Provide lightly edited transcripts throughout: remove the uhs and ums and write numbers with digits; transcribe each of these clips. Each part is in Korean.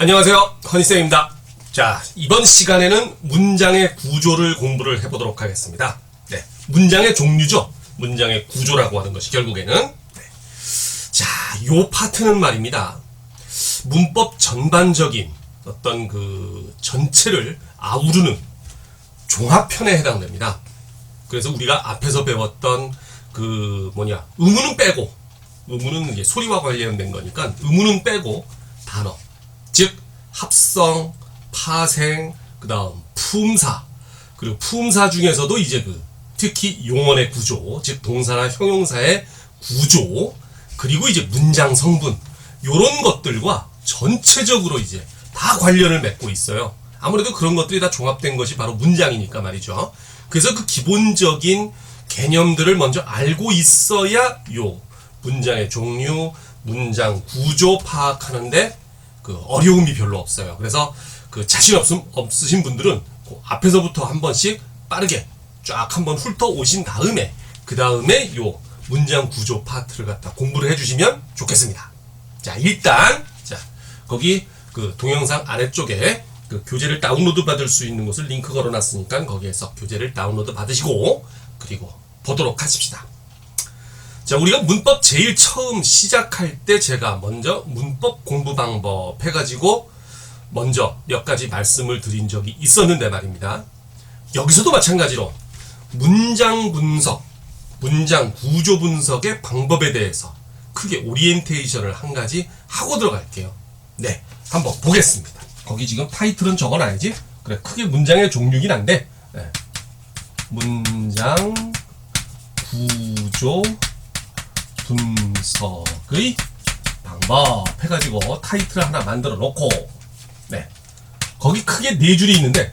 안녕하세요, 허니쌤입니다. 자, 이번 시간에는 문장의 구조를 공부를 해보도록 하겠습니다. 네, 문장의 종류죠. 문장의 구조라고 하는 것이 결국에는. 네. 자, 요 파트는 말입니다. 문법 전반적인 어떤 그 전체를 아우르는 종합편에 해당됩니다. 그래서 우리가 앞에서 배웠던 의문은 빼고, 의문은 이제 소리와 관련된 거니까 의문은 빼고 단어, 즉 합성, 파생, 그다음 품사, 그리고 품사 중에서도 이제 특히 용언의 구조, 즉 동사나 형용사의 구조, 그리고 이제 문장 성분, 요런 것들과 전체적으로 이제 다 관련을 맺고 있어요. 아무래도 그런 것들이 다 종합된 것이 바로 문장이니까 말이죠. 그래서 그 기본적인 개념들을 먼저 알고 있어야 요 문장의 종류, 문장 구조 파악하는데 어려움이 별로 없어요. 그래서 자신 없으신 분들은 앞에서부터 한 번씩 빠르게 쫙 한번 훑어 오신 다음에 그 다음에 요 문장 구조 파트를 갖다 공부를 해주시면 좋겠습니다. 자, 일단 거기 동영상 아래쪽에 교재를 다운로드 받을 수 있는 곳을 링크 걸어놨으니까 거기에서 교재를 다운로드 받으시고 그리고 보도록 하십시다. 자, 우리가 문법 제일 처음 시작할 때 제가 먼저 문법 공부 방법 해가지고 먼저 몇 가지 말씀을 드린 적이 있었는데 말입니다. 여기서도 마찬가지로 문장 분석, 문장 구조 분석의 방법에 대해서 크게 오리엔테이션을 한 가지 하고 들어갈게요. 네, 한번 보겠습니다. 거기 지금 타이틀은 적어놔야지. 그래, 크게 문장의 종류긴 한데, 네. 문장 구조 분석의 방법 해가지고 타이틀을 하나 만들어 놓고, 네, 거기 크게 4줄이 있는데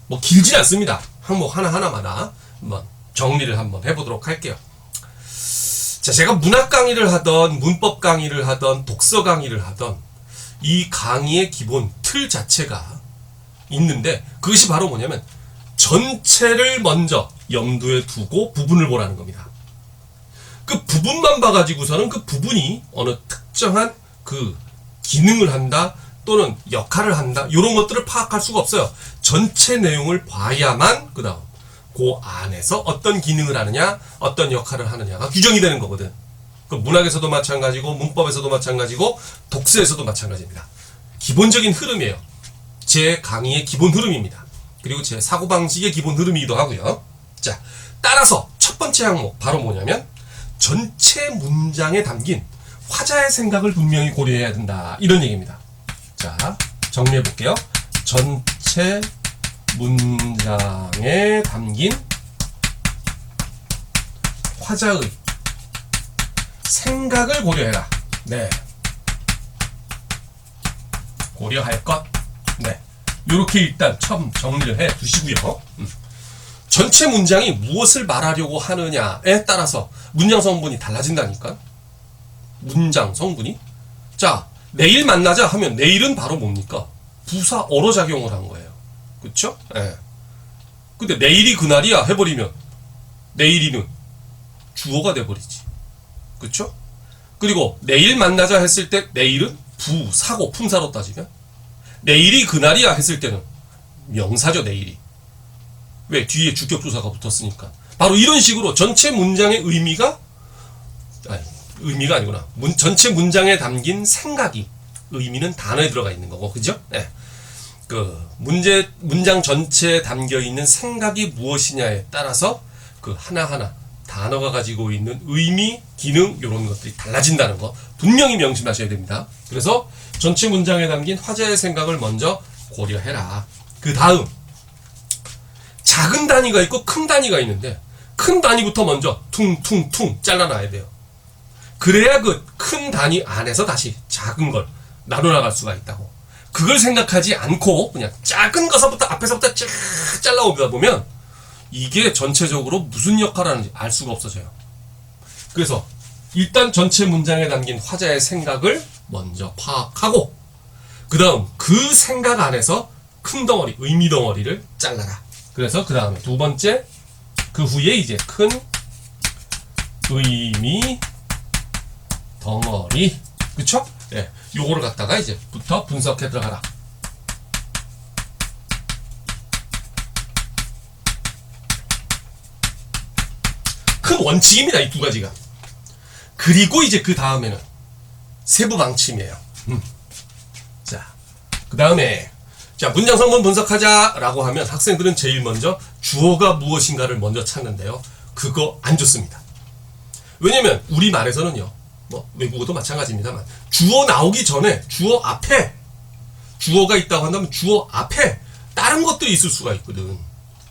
뭐 길진 않습니다. 항목 하나하나마다 한번 정리를 한번 해보도록 할게요. 자, 제가 문학 강의를 하던 문법 강의를 하던 독서 강의를 하던 이 강의의 기본 틀 자체가 있는데, 그것이 바로 뭐냐면 전체를 먼저 염두에 두고 부분을 보라는 겁니다. 그 부분만 봐가지고서는 그 부분이 어느 특정한 기능을 한다 또는 역할을 한다 이런 것들을 파악할 수가 없어요. 전체 내용을 봐야만 그 안에서 어떤 기능을 하느냐 어떤 역할을 하느냐가 규정이 되는 거거든. 문학에서도 마찬가지고 문법에서도 마찬가지고 독서에서도 마찬가지입니다. 기본적인 흐름이에요. 제 강의의 기본 흐름입니다. 그리고 제 사고방식의 기본 흐름이기도 하고요. 자, 따라서 첫 번째 항목 바로 뭐냐면 전체 문장에 담긴 화자의 생각을 분명히 고려해야 된다, 이런 얘기입니다. 자, 정리해 볼게요. 전체 문장에 담긴 화자의 생각을 고려해라. 네, 고려할 것. 네, 요렇게 일단 처음 정리를 해 두시고요. 전체 문장이 무엇을 말하려고 하느냐에 따라서 문장 성분이 달라진다니까. 문장 성분이. 자, 내일 만나자 하면 내일은 바로 뭡니까? 부사 어로 작용을 한 거예요. 그쵸? 예. 근데 내일이 그날이야 해버리면 내일이는 주어가 돼버리지. 그쵸? 그리고 내일 만나자 했을 때 내일은 부사고 품사로 따지면 내일이 그날이야 했을 때는 명사죠, 내일이. 왜? 뒤에 주격조사가 붙었으니까. 바로 이런 식으로 전체 문장의 의미가 아니구나. 전체 문장에 담긴 생각이, 의미는 단어에 들어가 있는 거고, 그죠? 네. 문장 전체에 담겨 있는 생각이 무엇이냐에 따라서 하나하나 단어가 가지고 있는 의미, 기능, 이런 것들이 달라진다는 거 분명히 명심하셔야 됩니다. 그래서 전체 문장에 담긴 화자의 생각을 먼저 고려해라. 그 다음, 작은 단위가 있고 큰 단위가 있는데 큰 단위부터 먼저 퉁퉁퉁 잘라놔야 돼요. 그래야 큰 단위 안에서 다시 작은 걸 나눠나갈 수가 있다고. 그걸 생각하지 않고 그냥 작은 것부터 앞에서부터 쫙 잘라오다 보면 이게 전체적으로 무슨 역할을 하는지 알 수가 없어져요. 그래서 일단 전체 문장에 담긴 화자의 생각을 먼저 파악하고 그 다음 그 생각 안에서 큰 덩어리, 의미 덩어리를 잘라라. 그래서 그 다음에 두 번째, 그 후에 이제 큰 의미 덩어리, 그쵸? 예, 요거를 갖다가 이제부터 분석해 들어가라. 큰 원칙입니다. 이 두 가지가. 그리고 이제 그 다음에는 세부 방침이에요. 자, 그 다음에 자, 문장 성분 분석하자라고 하면 학생들은 제일 먼저 주어가 무엇인가를 먼저 찾는데요. 그거 안 좋습니다. 왜냐면 우리 말에서는요, 뭐 외국어도 마찬가지입니다만 주어 나오기 전에 주어 앞에 주어가 있다고 한다면 주어 앞에 다른 것들이 있을 수가 있거든.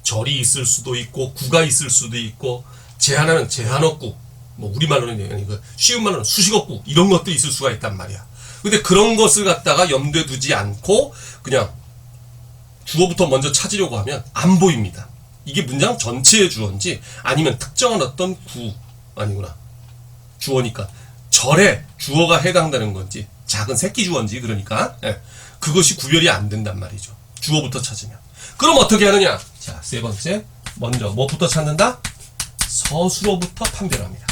절이 있을 수도 있고 구가 있을 수도 있고 제하나는 제한어구, 뭐 우리말로는 쉬운 말로는 수식어구 이런 것도 있을 수가 있단 말이야. 근데 그런 것을 갖다가 염두에 두지 않고 그냥 주어부터 먼저 찾으려고 하면 안 보입니다. 이게 문장 전체의 주어인지 아니면 특정한 어떤 아니구나. 주어니까 절에 주어가 해당되는 건지 작은 새끼 주어인지 그러니까 그것이 구별이 안 된단 말이죠. 주어부터 찾으면. 그럼 어떻게 하느냐? 자, 세 번째 먼저 뭐부터 찾는다? 서술어부터 판별합니다.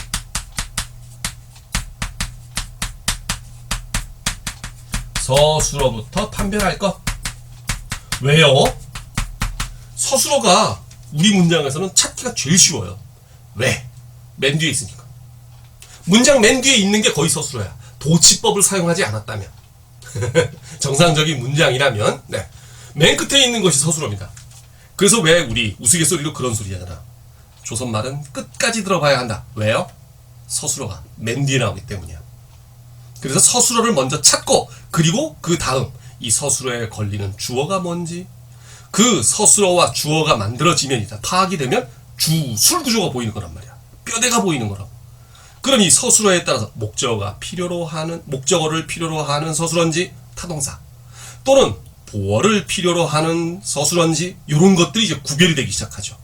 서술어부터 판별할 것. 왜요? 서술어가 우리 문장에서는 찾기가 제일 쉬워요. 왜? 맨 뒤에 있으니까. 문장 맨 뒤에 있는 게 거의 서술어야. 도치법을 사용하지 않았다면. 정상적인 문장이라면 맨 끝에 있는 것이 서술어입니다. 그래서 왜 우리 우스갯소리로 그런 소리 하잖아. 조선말은 끝까지 들어봐야 한다. 왜요? 서술어가 맨 뒤에 나오기 때문이야. 그래서 서술어를 먼저 찾고 그리고 그 다음 이 서술어에 걸리는 주어가 뭔지 그 서술어와 주어가 만들어지면 일단 파악이 되면 주술 구조가 보이는 거란 말이야. 뼈대가 보이는 거라고. 그럼 이 서술어에 따라서 목적어를 필요로 하는 서술어인지 타동사 또는 보어를 필요로 하는 서술어인지 이런 것들이 이제 구별이 되기 시작하죠.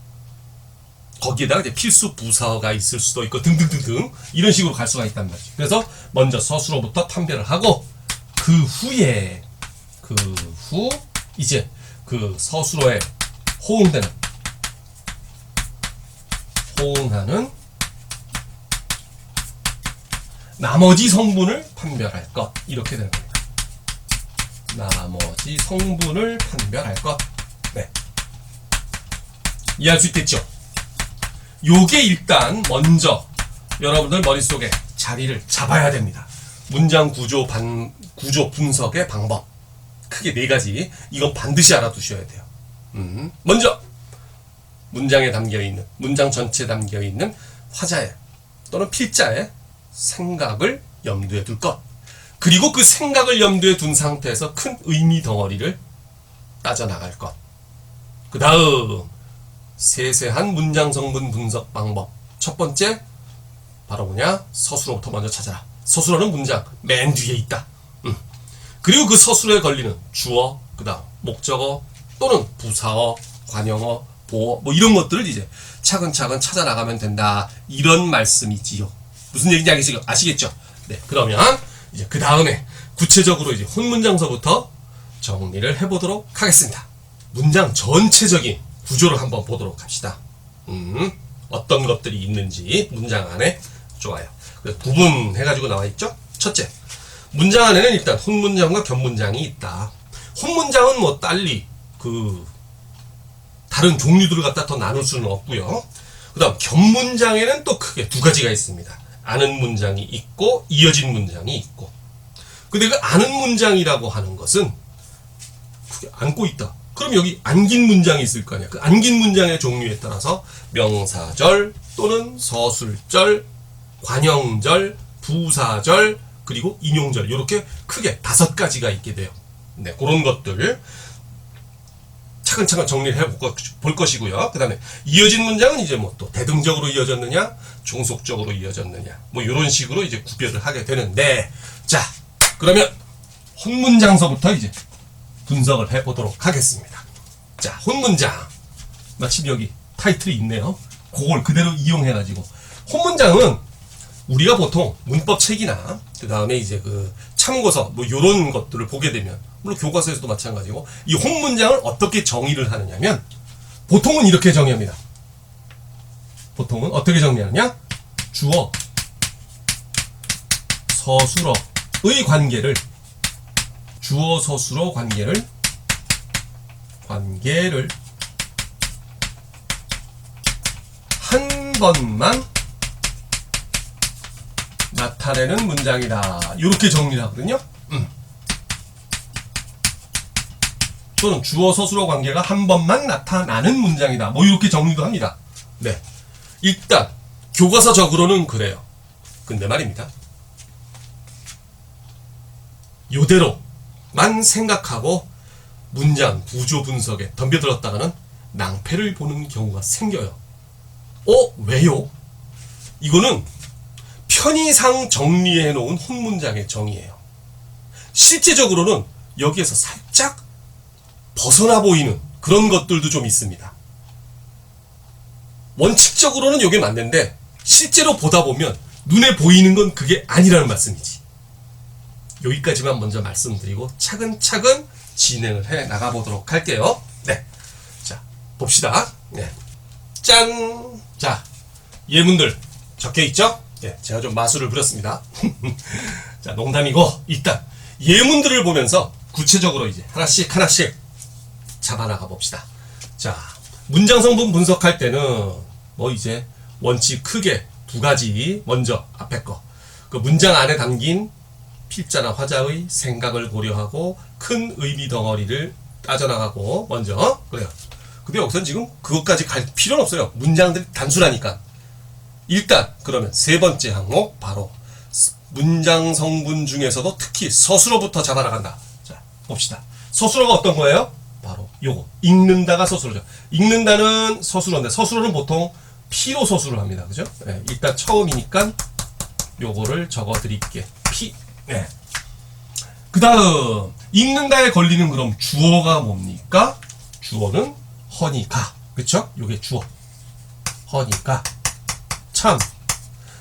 거기에다가 이제 필수 부사어가 있을 수도 있고 등등등등 이런 식으로 갈 수가 있단 말이죠. 그래서 먼저 서술어부터 판별을 하고 그 후에 이제 그 서술어에 호응하는 나머지 성분을 판별할 것 이렇게 되는 겁니다. 나머지 성분을 판별할 것. 네. 이해할 수 있겠죠? 요게 일단 먼저 여러분들 머릿속에 자리를 잡아야 됩니다. 문장 구조 분석의 방법. 크게 4가지. 이건 반드시 알아두셔야 돼요. 먼저 문장에 담겨있는 문장 전체에 담겨있는 화자의 또는 필자의 생각을 염두에 둘 것. 그리고 그 생각을 염두에 둔 상태에서 큰 의미 덩어리를 따져나갈 것. 그 다음 세세한 문장 성분 분석 방법. 첫 번째 바로 뭐냐? 서술어부터 먼저 찾아라. 서술어는 문장 맨 뒤에 있다. 그리고 그 서술어에 걸리는 주어, 그 다음 목적어 또는 부사어, 관형어, 보어 뭐 이런 것들을 이제 차근차근 찾아 나가면 된다. 이런 말씀이지요. 무슨 얘기인지 아시겠죠? 네, 그러면 이제 그 다음에 구체적으로 이제 혼문장서부터 정리를 해보도록 하겠습니다. 문장 전체적인 구조를 한번 보도록 합시다. 어떤 것들이 있는지 문장 안에. 좋아요. 구분해가지고 나와있죠? 첫째, 문장 안에는 일단 혼문장과 견문장이 있다. 혼문장은 뭐 딸리 다른 종류들을 갖다 더 나눌 수는 없고요. 그 다음 견문장에는 또 크게 2가지가 있습니다. 아는 문장이 있고 이어진 문장이 있고. 근데 그 아는 문장이라고 하는 것은 그게 안고 있다. 그럼 여기 안긴 문장이 있을 거 아니야. 그 안긴 문장의 종류에 따라서 명사절 또는 서술절, 관형절, 부사절, 그리고 인용절 이렇게 크게 5가지가 있게 돼요. 네, 그런 것들 차근차근 정리를 해볼 것이고요. 그 다음에 이어진 문장은 이제 뭐 또 대등적으로 이어졌느냐, 종속적으로 이어졌느냐, 뭐 이런 식으로 이제 구별을 하게 되는데, 자, 그러면 혼문장서부터 이제 분석을 해보도록 하겠습니다. 자, 혼문장. 마침 여기 타이틀이 있네요. 그걸 그대로 이용해가지고. 혼문장은 우리가 보통 문법 책이나, 그 다음에 이제 그 참고서, 뭐 요런 것들을 보게 되면, 물론 교과서에서도 마찬가지고, 이 혼문장을 어떻게 정의를 하느냐면, 보통은 이렇게 정의합니다. 보통은 어떻게 정리하느냐? 주어, 서술어, 관계를 주어 서술어 관계를 한 번만 나타내는 문장이다. 이렇게 정리를 하거든요. 또는 주어 서술어 관계가 한 번만 나타나는 문장이다. 뭐 이렇게 정리도 합니다. 네, 일단 교과서적으로는 그래요. 근데 말입니다, 요대로만 생각하고 문장 구조 분석에 덤벼들었다가는 낭패를 보는 경우가 생겨요. 왜요? 이거는 편의상 정리해 놓은 혼문장의 정의예요. 실제적으로는 여기에서 살짝 벗어나 보이는 그런 것들도 좀 있습니다. 원칙적으로는 이게 맞는데 실제로 보다 보면 눈에 보이는 건 그게 아니라는 말씀이지. 여기까지만 먼저 말씀드리고 차근차근 진행을 해 나가보도록 할게요. 네, 자 봅시다. 네, 짠. 자, 예문들 적혀 있죠? 네, 제가 좀 마술을 부렸습니다. 자, 농담이고 일단 예문들을 보면서 구체적으로 이제 하나씩 잡아나가 봅시다. 자, 문장 성분 분석할 때는 뭐 이제 원칙 크게 두 가지. 먼저 앞에 거, 그 문장 안에 담긴 필자나 화자의 생각을 고려하고 큰 의미 덩어리를 따져나가고 먼저 그래요. 근데 여기서는 지금 그것까지 갈 필요는 없어요. 문장들이 단순하니까. 일단 그러면 세 번째 항목 바로 문장 성분 중에서도 특히 서술어부터 잡아나간다. 자, 봅시다. 서술어가 어떤 거예요? 바로 요거. 읽는다가 서술어죠. 읽는다는 서술어인데 서술어는 보통 피로 서술을 합니다. 그죠? 네, 일단 처음이니까 요거를 적어 드릴게. 피. 네. 그 다음 읽는다에 걸리는 그럼 주어가 뭡니까? 주어는 허니가. 그쵸? 요게 주어. 허니가. 참.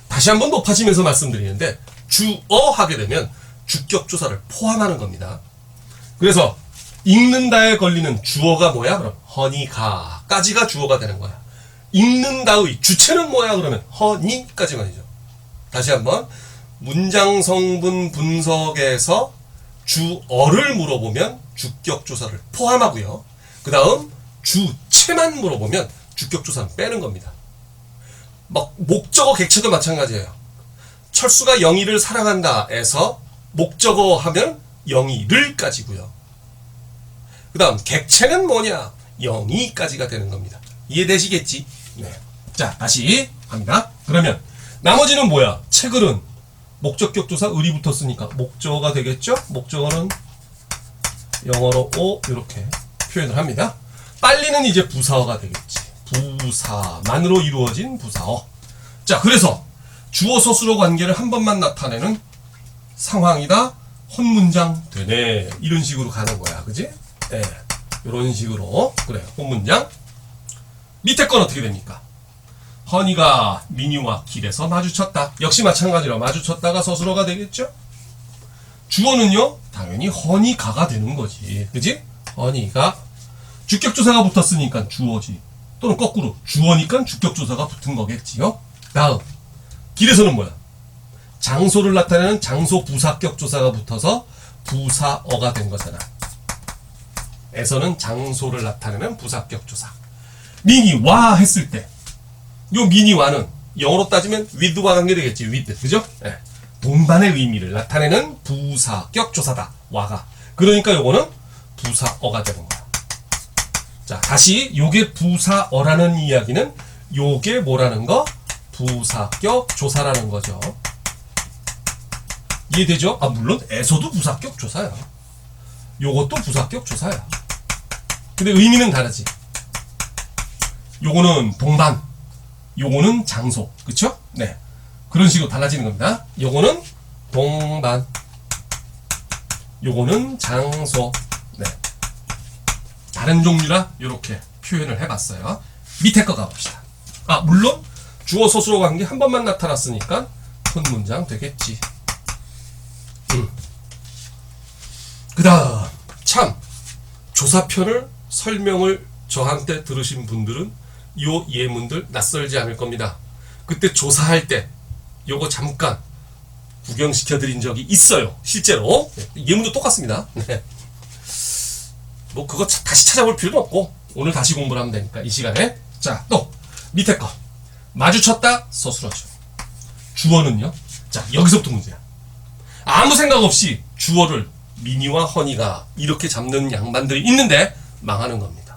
다시 한번 높아지면서 말씀드리는데 주어 하게 되면 주격조사를 포함하는 겁니다. 그래서 읽는다에 걸리는 주어가 뭐야? 그럼 허니가까지가 주어가 되는 거야. 읽는다의 주체는 뭐야? 그러면 허니까지만이죠. 다시 한번 문장 성분 분석에서 주어를 물어보면 주격조사를 포함하고요. 그 다음 주체만 물어보면 주격조사는 빼는 겁니다. 막 목적어 객체도 마찬가지예요. 철수가 영희를 사랑한다에서 목적어 하면 영희를까지고요. 그 다음 객체는 뭐냐? 영희까지가 되는 겁니다. 이해되시겠지? 네. 자, 다시 갑니다. 그러면 나머지는 뭐야? 책을은 목적격조사 을이 붙었으니까 목적어가 되겠죠? 목적어는 영어로 오 이렇게 표현을 합니다. 빨리는 이제 부사어가 되겠지. 부사만으로 이루어진 부사어. 자, 그래서 주어 서술어 관계를 한 번만 나타내는 상황이다. 혼문장 되네. 이런 식으로 가는 거야. 그지? 네. 이런 식으로. 그래. 혼문장. 밑에 건 어떻게 됩니까? 허니가 미니와 길에서 마주쳤다. 역시 마찬가지로 마주쳤다가 서술어가 되겠죠? 주어는요, 당연히 허니가가 되는 거지. 그지? 허니가. 주격조사가 붙었으니까 주어지. 또는 거꾸로 주어니까 주격조사가 붙은 거겠지요? 다음. 길에서는 뭐야? 장소를 나타내는 장소 부사격조사가 붙어서 부사어가 된 거잖아. 에서는 장소를 나타내는 부사격조사. 미니와 했을 때, 요 미니와는 영어로 따지면 with와 관계되겠지. with. 그죠? 네. 동반의 의미를 나타내는 부사격조사다. 와가. 그러니까 요거는 부사어가 되는 거야. 자, 다시 요게 부사어라는 이야기는 요게 뭐라는 거? 부사격조사라는 거죠. 이해되죠? 아, 물론 에서도 부사격조사야. 요것도 부사격조사야. 근데 의미는 다르지. 요거는 동반, 요거는 장소. 그쵸? 네. 그런 식으로 달라지는 겁니다. 요거는 동반, 요거는 장소. 네. 다른 종류라 요렇게 표현을 해봤어요. 밑에 거 가봅시다. 아, 물론 주어 서술어 관계 한 번만 나타났으니까 혼문장 되겠지. 그 다음 참 조사편을 설명을 저한테 들으신 분들은 요 예문들 낯설지 않을 겁니다. 그때 조사할 때 요거 잠깐 구경시켜드린 적이 있어요. 실제로. 네, 예문도 똑같습니다. 네. 뭐 그거 다시 찾아볼 필요는 없고 오늘 다시 공부를 하면 되니까 이 시간에. 자, 또 밑에 거 마주쳤다 서술어죠. 주어는요. 자, 여기서부터 문제야. 아무 생각 없이 주어를 미니와 허니가 이렇게 잡는 양반들이 있는데 망하는 겁니다.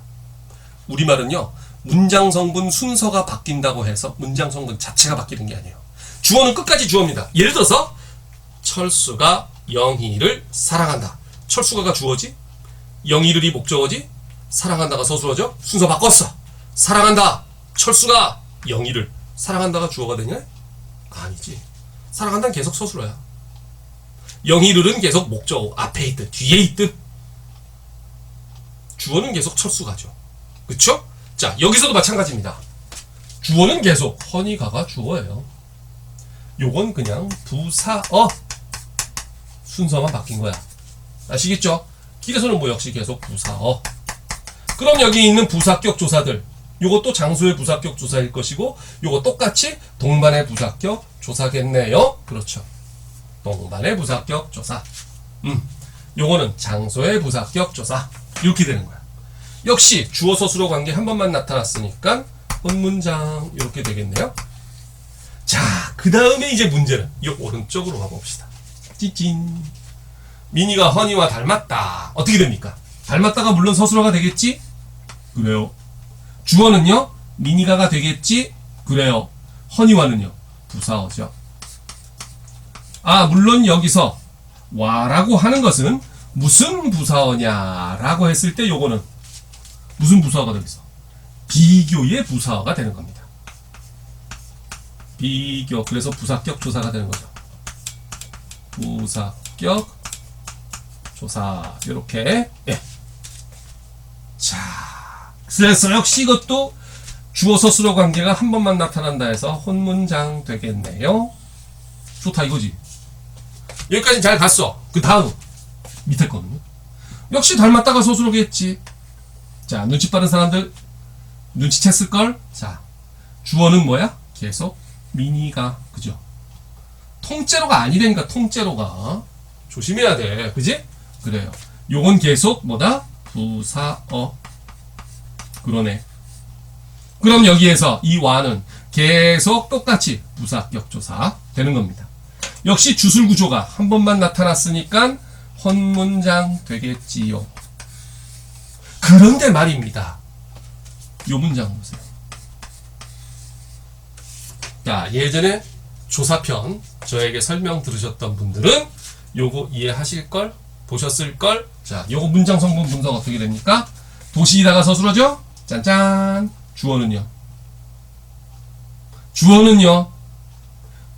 우리말은요, 문장 성분 순서가 바뀐다고 해서 문장 성분 자체가 바뀌는 게 아니에요. 주어는 끝까지 주어입니다. 예를 들어서 철수가 영희를 사랑한다. 철수가가 주어지, 영희를이 목적어지, 사랑한다가 서술어죠. 순서 바꿨어. 사랑한다. 철수가 영희를 사랑한다가 주어가 되냐? 아니지. 사랑한다는 계속 서술어야. 영희를은 계속 목적어 앞에 있듯 뒤에 있듯. 주어는 계속 철수가죠. 그쵸? 자, 여기서도 마찬가지입니다. 주어는 계속 허니가가 주어예요. 요건 그냥 부사어 순서만 바뀐 거야. 아시겠죠? 길에서는 뭐 역시 계속 부사어. 그럼 여기 있는 부사격 조사들, 요것도 장소의 부사격 조사일 것이고 요거 똑같이 동반의 부사격 조사겠네요. 그렇죠. 동반의 부사격 조사. 요거는 장소의 부사격 조사. 이렇게 되는 거야. 역시 주어 서술어 관계 한 번만 나타났으니까 본문장 이렇게 되겠네요. 자, 그 다음에 이제 문제는 이 오른쪽으로 가봅시다. 찌찐. 미니가 허니와 닮았다. 어떻게 됩니까? 닮았다가 물론 서술어가 되겠지? 그래요. 주어는요? 미니가가 되겠지? 그래요. 허니와는요? 부사어죠. 아, 물론 여기서 와라고 하는 것은 무슨 부사어냐라고 했을 때 요거는 무슨 부사어가 되겠어? 비교의 부사어가 되는 겁니다. 비교. 그래서 부사격 조사가 되는 거죠. 부사격 조사. 요렇게. 예. 자, 그래서 역시 이것도 주어 서술어 관계가 한 번만 나타난다 해서 혼문장 되겠네요. 좋다 이거지. 여기까지 잘 갔어. 그 다음 밑에 거는요. 역시 닮았다가 서술어겠지. 자, 눈치 빠른 사람들 눈치챘을걸? 자, 주어는 뭐야? 계속 미니가. 그죠? 통째로가 아니라니까. 통째로가 조심해야 돼. 그지? 그래요. 요건 계속 뭐다? 부사어. 그러네. 그럼 여기에서 이 와는 계속 똑같이 부사격 조사 되는 겁니다. 역시 주술 구조가 한 번만 나타났으니까 혼문장 되겠지요. 그런데 말입니다. 요 문장 보세요. 자, 예전에 조사편 저에게 설명 들으셨던 분들은 요거 이해하실걸? 보셨을걸? 자, 요거 문장 성분 분석 어떻게 됩니까? 도시이다가 서술어죠? 짠짠. 주어는요? 주어는요?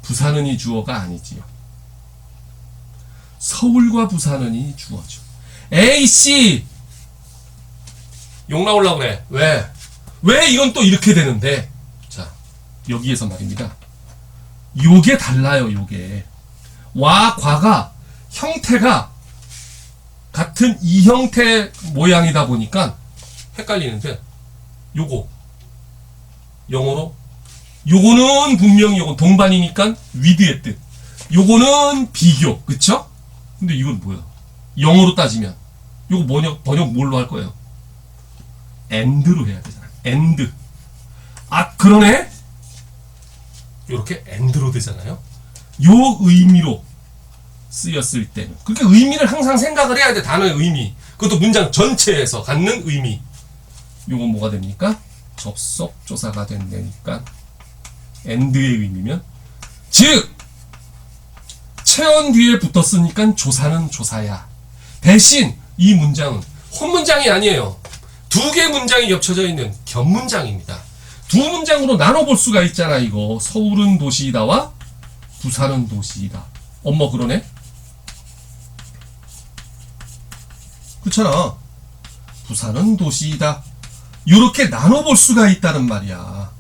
부사는이 주어가 아니지요. 서울과 부사는이 주어죠. 에이씨! 욕 나오려고 그래. 왜? 왜 이건 또 이렇게 되는데? 자, 여기에서 말입니다. 요게 달라요, 요게. 와, 과가 형태가 같은 이 형태 모양이다 보니까 헷갈리는데, 요거. 영어로. 요거는 분명히 요건 동반이니까 위드의 뜻. 요거는 비교. 그쵸? 근데 이건 뭐야? 영어로 따지면. 요거 번역 뭘로 할 거예요? and로 해야 되잖아. and. 아, 그러네? 요렇게 and로 되잖아요? 요 의미로 쓰였을 때는. 그러니까 의미를 항상 생각을 해야 돼. 단어의 의미. 그것도 문장 전체에서 갖는 의미. 요건 뭐가 됩니까? 접속조사가 된다니까. and의 의미면. 즉! 체언 뒤에 붙었으니까 조사는 조사야. 대신 이 문장은 혼문장이 아니에요. 두 개의 문장이 겹쳐져 있는 겹문장입니다. 두 문장으로 나눠볼 수가 있잖아, 이거. 서울은 도시이다와 부산은 도시이다. 엄마 그러네? 그렇잖아. 부산은 도시이다. 이렇게 나눠볼 수가 있다는 말이야.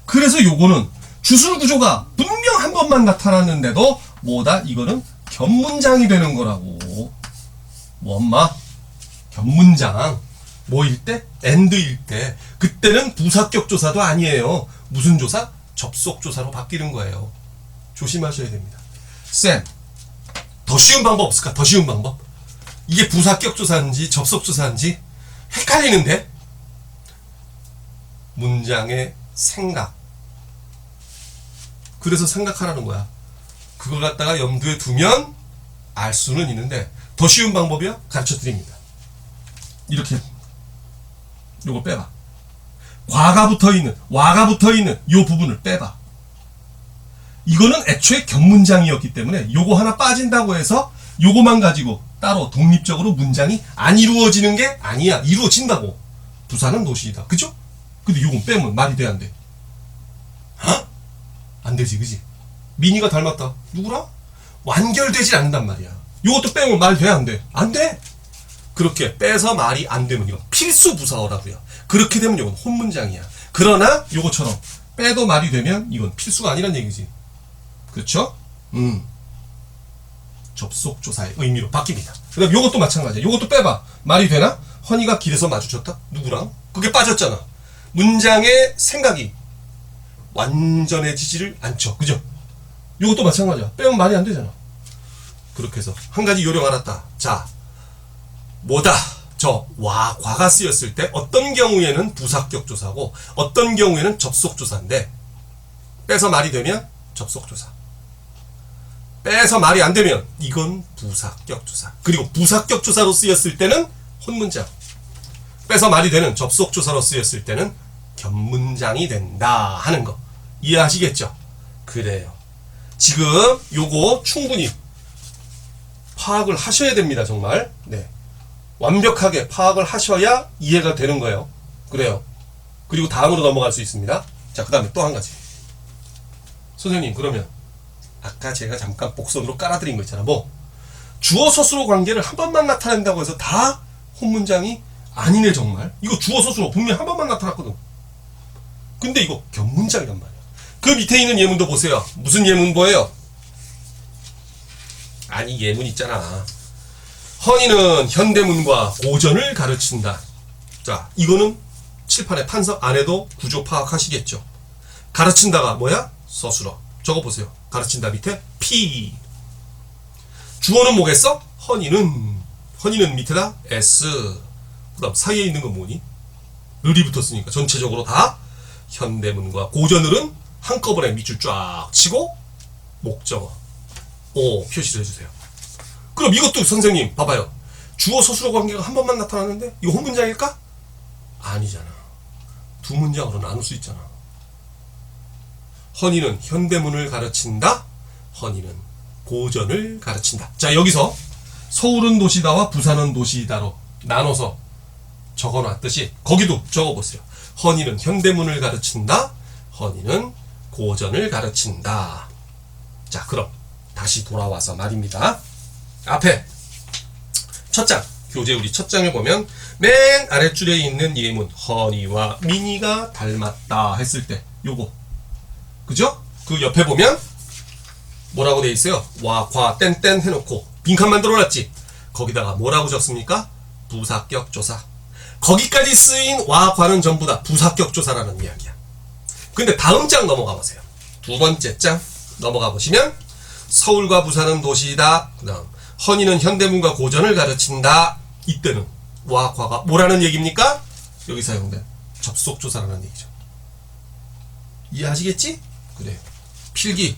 그래서 요거는 주술 구조가 분명 한 번만 나타났는데도 뭐다? 이거는 겹문장이 되는 거라고. 뭐 엄마? 겹문장. 뭐일 때? and일 때. 그때는 부사격 조사도 아니에요. 무슨 조사? 접속 조사로 바뀌는 거예요. 조심하셔야 됩니다. 쌤, 더 쉬운 방법 없을까? 더 쉬운 방법. 이게 부사격조사인지 접속조사인지 헷갈리는데. 문장의 생각. 그래서 생각하라는 거야. 그걸 갖다가 염두에 두면 알 수는 있는데 더 쉬운 방법이요? 가르쳐 드립니다. 이렇게 요거 빼봐. 과가 붙어있는, 와가 붙어있는 요 부분을 빼봐. 이거는 애초에 겹문장이었기 때문에 요거 하나 빠진다고 해서 요거만 가지고 따로 독립적으로 문장이 안 이루어지는 게 아니야. 이루어진다고. 부사는 노시이다. 그죠? 근데 요건 빼면 말이 돼, 안 돼? 헉? 안 되지, 그지? 민희가 닮았다. 누구랑? 완결되질 않는단 말이야. 요것도 빼면 말 돼, 안 돼? 안 돼! 그렇게 빼서 말이 안 되면 이건 필수 부사어라고요. 그렇게 되면 이건 혼문장이야. 그러나 요거처럼 빼도 말이 되면 이건 필수가 아니란 얘기지. 그렇죠? 접속조사의 의미로 바뀝니다. 그 다음 요것도 마찬가지야. 요것도 빼봐. 말이 되나? 허니가 길에서 마주쳤다? 누구랑? 그게 빠졌잖아. 문장의 생각이 완전해지지를 않죠. 그죠? 요것도 마찬가지야. 빼면 말이 안 되잖아. 그렇게 해서 한 가지 요령 알았다. 자, 뭐다? 저 와, 과가 쓰였을 때 어떤 경우에는 부사격조사고 어떤 경우에는 접속조사인데 빼서 말이 되면 접속조사. 빼서 말이 안 되면 이건 부사격조사. 그리고 부사격조사로 쓰였을 때는 혼문장. 빼서 말이 되는 접속조사로 쓰였을 때는 겹문장이 된다 하는 거 이해하시겠죠? 그래요. 지금 요거 충분히 파악을 하셔야 됩니다. 정말. 네. 완벽하게 파악을 하셔야 이해가 되는 거예요. 그래요. 그리고 다음으로 넘어갈 수 있습니다. 자, 그 다음에 또 한 가지. 선생님, 그러면 아까 제가 잠깐 복선으로 깔아드린 거 있잖아. 뭐 주어 서술어 관계를 한 번만 나타낸다고 해서 다 혼문장이 아니네. 정말 이거 주어 서술어 분명히 한 번만 나타났거든. 근데 이거 겹문장이란 말이야. 그 밑에 있는 예문도 보세요. 무슨 예문보예요? 아니, 예문 있잖아. 허니는 현대문과 고전을 가르친다. 자, 이거는 칠판의 판서 안에도 구조 파악하시겠죠. 가르친다가 뭐야? 서술어. 적어보세요. 가르친다 밑에 P. 주어는 뭐겠어? 허니는. 허니는 밑에다 S. 그 다음 사이에 있는 건 뭐니? 을이 붙었으니까 전체적으로 다 현대문과 고전을은 한꺼번에 밑줄 쫙 치고 목적어 O 표시를 해주세요. 그럼 이것도 선생님 봐봐요. 주어 서술어 관계가 한 번만 나타나는데 이거 혼문장일까? 아니잖아. 두 문장으로 나눌 수 있잖아. 허니는 현대문을 가르친다. 허니는 고전을 가르친다. 자, 여기서 서울은 도시다와 부산은 도시다로 나눠서 적어놨듯이 거기도 적어보세요. 허니는 현대문을 가르친다. 허니는 고전을 가르친다. 자, 그럼 다시 돌아와서 말입니다. 앞에 첫 장, 교재 우리 첫 장을 보면 맨 아랫줄에 있는 예문 허니와 민희가 닮았다 했을 때 요거 그죠? 그 옆에 보면 뭐라고 돼 있어요? 와, 과, 땡땡 해놓고 빈칸 만들어놨지? 거기다가 뭐라고 적습니까? 부사격조사. 거기까지 쓰인 와, 과는 전부 다 부사격조사라는 이야기야. 근데 다음 장 넘어가 보세요. 두 번째 장 넘어가 보시면 서울과 부산은 도시이다. 그 다음 허니는 현대문과 고전을 가르친다. 이때는 와, 과가 뭐라는 얘기입니까? 여기 사용된 접속조사라는 얘기죠. 이해하시겠지? 그래. 필기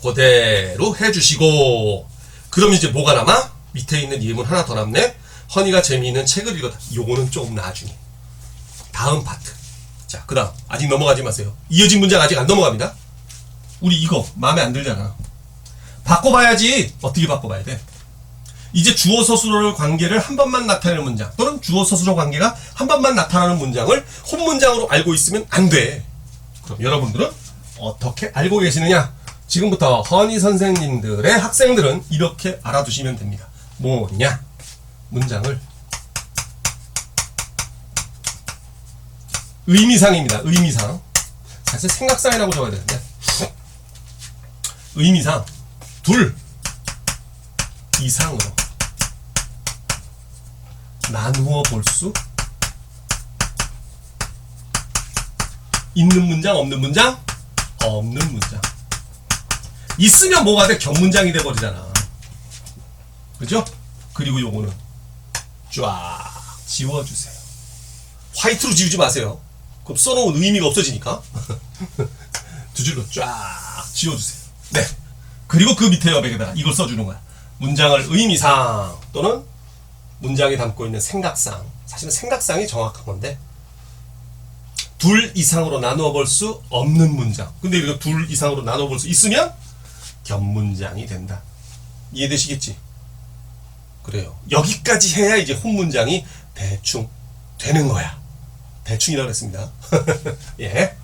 그대로 해주시고 그럼 이제 뭐가 남아? 밑에 있는 예문 하나 더 남네. 허니가 재미있는 책을 읽었다. 요거는 조금 나중에 다음 파트. 자, 그 다음 아직 넘어가지 마세요. 이어진 문장 아직 안 넘어갑니다. 우리 이거 마음에 안 들잖아. 바꿔봐야지. 어떻게 바꿔봐야 돼? 이제 주어 서술어 관계를 한 번만 나타내는 문장 또는 주어 서술어 관계가 한 번만 나타나는 문장을 혼문장으로 알고 있으면 안 돼. 그럼 여러분들은 어떻게 알고 계시느냐? 지금부터 허니 선생님들의 학생들은 이렇게 알아두시면 됩니다. 뭐냐? 문장을 의미상입니다. 의미상. 사실 생각상이라고 적어야 되는데 의미상 둘 이상으로 나누어 볼 수 있는 문장, 없는 문장? 없는 문장. 있으면 뭐가 돼? 겹문장이 돼버리잖아. 그죠? 그리고 요거는 쫙 지워주세요. 화이트로 지우지 마세요. 그럼 써놓은 의미가 없어지니까. 두 줄로 쫙 지워주세요. 네. 그리고 그 밑에 여백에다가 이걸 써주는 거야. 문장을 의미상 또는 문장이 담고 있는 생각상. 사실은 생각상이 정확한 건데 둘 이상으로 나누어 볼 수 없는 문장. 근데 이거 둘 이상으로 나누어 볼 수 있으면 겹문장이 된다. 이해되시겠지? 그래요. 여기까지 해야 이제 혼 문장이 대충 되는 거야. 대충이라고 했습니다. 예.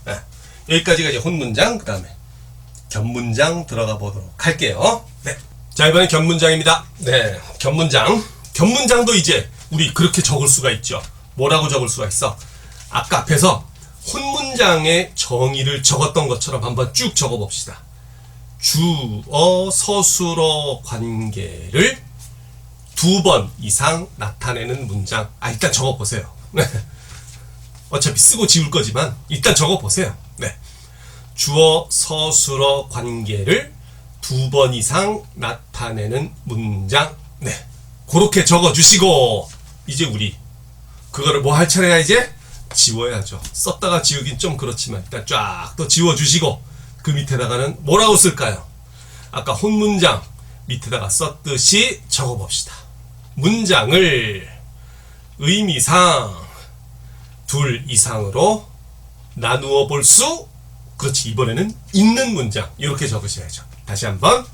여기까지가 이제 혼 문장, 그 다음에 겹문장 들어가 보도록 할게요. 네. 자, 이번엔 겹문장입니다. 네. 겹문장. 겹문장도 이제 우리 그렇게 적을 수가 있죠. 뭐라고 적을 수가 있어? 아까 앞에서 혼문장의 정의를 적었던 것처럼 한번 쭉 적어 봅시다. 주어, 서술어 관계를 2번 이상 나타내는 문장. 일단 적어 보세요. 네. 어차피 쓰고 지울 거지만 일단 적어 보세요. 네. 주어, 서술어 관계를 2번 이상 나타내는 문장. 네. 그렇게 적어 주시고 이제 우리 그거를 뭐 할 차례야 이제? 지워야죠. 썼다가 지우긴 좀 그렇지만 일단 쫙 또 지워 주시고 그 밑에다가는 뭐라고 쓸까요? 아까 혼문장 밑에다가 썼듯이 적어 봅시다. 문장을 의미상 둘 이상으로 나누어 볼 수, 그렇지, 이번에는 있는 문장. 이렇게 적으셔야죠. 다시 한번.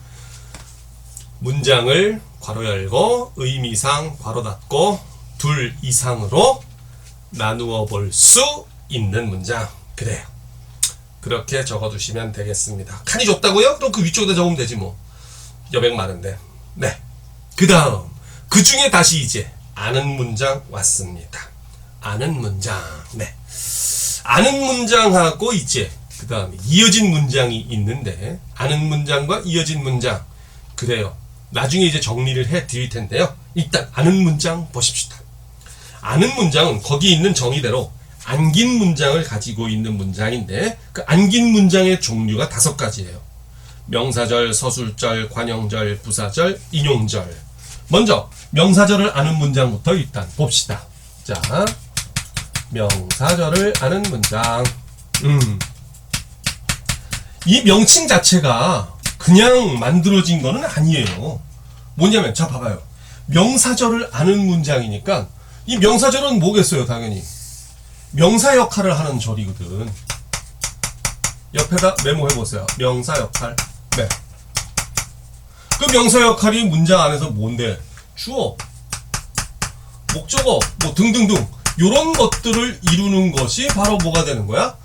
문장을 괄호 열고 의미상 괄호 닫고 둘 이상으로 나누어 볼 수 있는 문장. 그래요. 그렇게 적어두시면 되겠습니다. 칸이 좁다고요? 그럼 그 위쪽에다 적으면 되지 뭐. 여백 많은데. 네. 그 다음 그 중에 다시 이제 아는 문장 왔습니다. 아는 문장. 네. 아는 문장하고 이제 그 다음에 이어진 문장이 있는데 아는 문장과 이어진 문장. 그래요. 나중에 이제 정리를 해 드릴 텐데요. 일단 아는 문장 보십시다. 아는 문장은 거기 있는 정의대로 안긴 문장을 가지고 있는 문장인데 그 안긴 문장의 종류가 5가지예요. 명사절, 서술절, 관형절, 부사절, 인용절. 먼저 명사절을 아는 문장부터 일단 봅시다. 자, 명사절을 아는 문장. 이 명칭 자체가 그냥 만들어진 거는 아니에요. 뭐냐면 자 봐봐요. 명사절을 아는 문장이니까 이 명사절은 뭐겠어요? 당연히 명사 역할을 하는 절이거든. 옆에다 메모해보세요. 명사 역할. 네. 그 명사 역할이 문장 안에서 뭔데? 주어, 목적어, 뭐 등등등 요런 것들을 이루는 것이 바로 뭐가 되는 거야?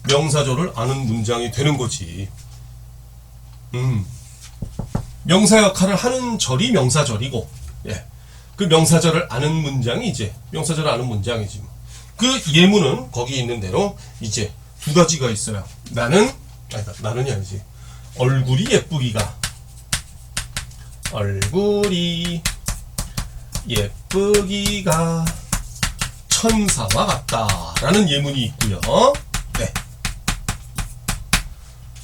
명사절을 아는 문장이 되는 거지. 명사 역할을 하는 절이 명사절이고, 예. 그 명사절을 아는 문장이 이제 명사절을 아는 문장이지 뭐. 그 예문은 거기 있는 대로 이제 2가지가 있어요. 나는이 아니지. 얼굴이 예쁘기가. 얼굴이 예쁘기가 천사와 같다라는 예문이 있고요. 네.